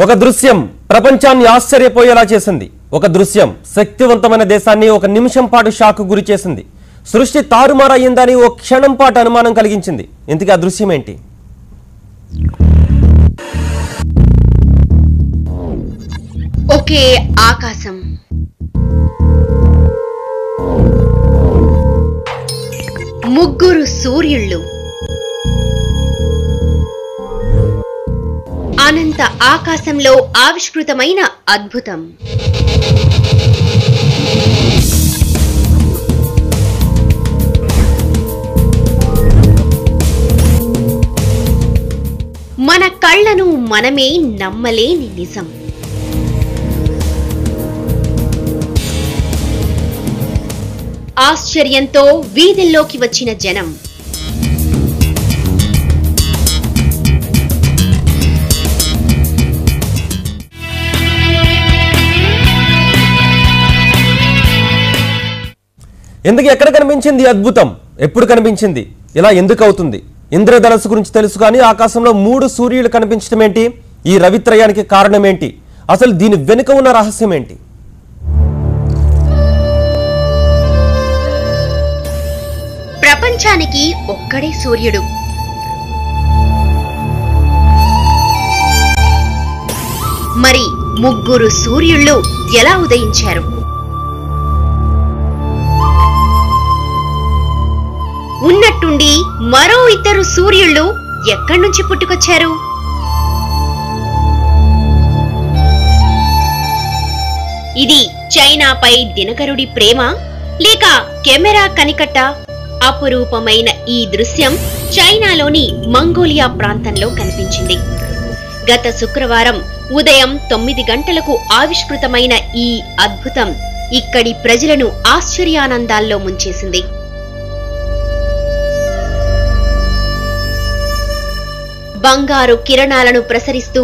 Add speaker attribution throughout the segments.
Speaker 1: ఒక దృశ్యం ప్రపంచాన్ని ఆశ్చర్యపోయేలా చేసింది. ఒక దృశ్యం శక్తివంతమైన దేశాన్ని ఒక నిమిషం పాటు షాక్ గురి చేసింది. సృష్టి తారుమారయ్యిందని ఓ క్షణం పాటు అనుమానం కలిగించింది. ఇంతకీ ఆ దృశ్యం ఏంటి?
Speaker 2: ఒకే ఆకాశం, ముగ్గురు సూర్యుళ్ళు, అనంత ఆకాశంలో ఆవిష్కృతమైన అద్భుతం. మన కళ్ళను మనమే నమ్మలేని నిజం. ఆశ్చర్యంతో వీధుల్లోకి వచ్చిన జనం.
Speaker 1: ఎందుకు ఎక్కడ కనిపించింది అద్భుతం? ఎప్పుడు కనిపించింది? ఇలా ఎందుకు అవుతుంది? ఇంద్రధనస్సు గురించి తెలుసు, కానీ ఆకాశంలో 3 సూర్యులు కనిపించడం ఏంటి? ఈ రవిత్రయానికి కారణం ఏంటి? అసలు దీని వెనుక ఉన్న రహస్యం ఏంటి?
Speaker 2: ప్రపంచానికి ఒక్కడే సూర్యుడు. మరి ముగ్గురు సూర్యుళ్ళు ఎలా ఉదయించారు? ఉన్నట్టుండి మరో 2 సూర్యుళ్ళు ఎక్కడి నుంచి పుట్టుకొచ్చారు? ఇది చైనాపై దినకరుడి ప్రేమ, లేక కెమెరా కనికట్ట? అపురూపమైన ఈ దృశ్యం చైనాలోని మంగోలియా ప్రాంతంలో కనిపించింది. గత శుక్రవారం ఉదయం 9 గంటలకు ఆవిష్కృతమైన ఈ అద్భుతం ఇక్కడి ప్రజలను ఆశ్చర్యానందాల్లో ముంచేసింది. బంగారు కిరణాలను ప్రసరిస్తూ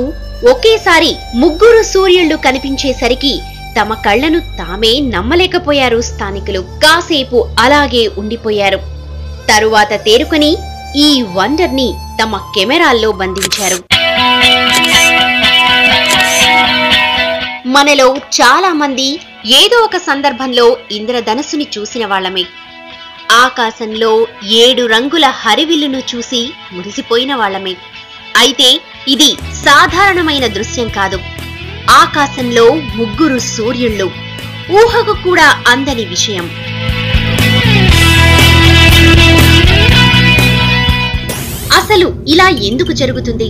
Speaker 2: ఒకేసారి ముగ్గురు సూర్యుళ్ళు కనిపించేసరికి తమ కళ్లను తామే నమ్మలేకపోయారు స్థానికులు. కాసేపు అలాగే ఉండిపోయారు. తరువాత తేరుకొని ఈ వండర్ ని తమ కెమెరాల్లో బంధించారు. మనలో చాలా మంది ఏదో ఒక సందర్భంలో ఇంద్రధనస్సుని చూసిన వాళ్ళమే. ఆకాశంలో 7 రంగుల హరివిల్లును చూసి మురిసిపోయిన వాళ్ళమే. అయితే ఇది సాధారణమైన దృశ్యం కాదు. ఆకాశంలో ముగ్గురు సూర్యుళ్ళు ఊహకు కూడా అందని విషయం. అసలు ఇలా ఎందుకు జరుగుతుంది?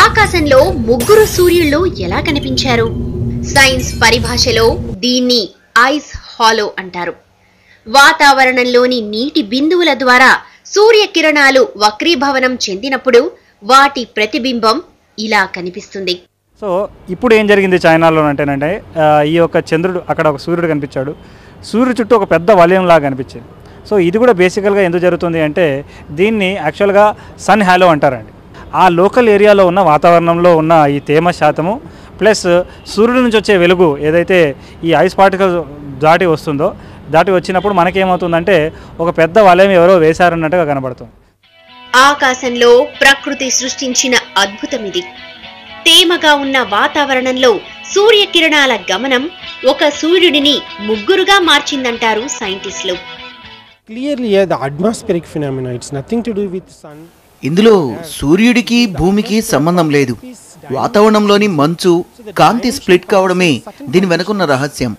Speaker 2: ఆకాశంలో ముగ్గురు సూర్యుళ్ళు ఎలా కనిపించారు? సైన్స్ పరిభాషలో దీన్ని ఐస్ హాలో అంటారు. వాతావరణంలోని నీటి బిందువుల ద్వారా సూర్యకిరణాలు వక్రీభవనం చెందినప్పుడు వాటి ప్రతిబింబం ఇలా కనిపిస్తుంది.
Speaker 3: సో ఇప్పుడు ఏం జరిగింది చైనాలో అంటేనంటే, ఈ యొక్క చంద్రుడు, అక్కడ ఒక సూర్యుడు కనిపించాడు. సూర్యుడు చుట్టూ ఒక పెద్ద వలయం లాగా కనిపించింది. సో ఇది కూడా బేసికల్గా ఎందుకు జరుగుతుంది అంటే, దీన్ని యాక్చువల్గా సన్ హ్యాలో అంటారండి. ఆ లోకల్ ఏరియాలో ఉన్న వాతావరణంలో ఉన్న ఈ తేమ శాతము ప్లస్ సూర్యుడి నుంచి వచ్చే వెలుగు ఏదైతే ఈ ఐస్ పార్టికల్ దాటి వచ్చినప్పుడు మనకేమవుతుందంటే ఒక పెద్ద వలయం ఎవరో వేశారన్నట్టుగా కనబడుతుంది.
Speaker 2: ఆకాశంలో ప్రకృతి సృష్టించిన అద్భుతమిది. తేమగా ఉన్న వాతావరణంలో సూర్యకిరణాల గమనం ఒక సూర్యుడిని ముగ్గురుగా మార్చిందంటారు సైంటిస్టులు.
Speaker 4: ఇందులో సూర్యుడికి భూమికి సంబంధం లేదు. వాతావరణంలోని మంచు, కాంతి స్ప్లిట్ కావడమే దీని వెనుకున్న రహస్యం.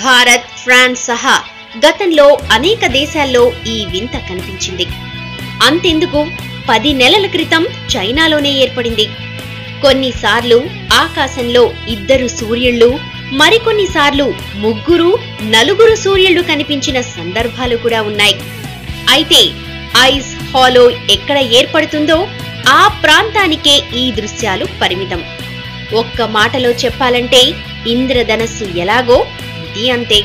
Speaker 2: భారత్, ఫ్రాన్స్ సహా గతంలో అనేక దేశాల్లో ఈ వింత కనిపించింది. అంతెందుకు 10 నెలల క్రితం చైనాలోనే ఏర్పడింది. కొన్నిసార్లు ఆకాశంలో 2 సూర్యుళ్ళు, మరికొన్నిసార్లు 3, 4 సూర్యుళ్ళు కనిపించిన సందర్భాలు కూడా ఉన్నాయి. అయితే ఐస్ హాలో ఎక్కడ ఏర్పడుతుందో ఆ ప్రాంతానికే ఈ దృశ్యాలు పరిమితం. ఒక్క మాటలో చెప్పాలంటే ఇంద్రధనస్సు ఎలాగో ఇది అంతే.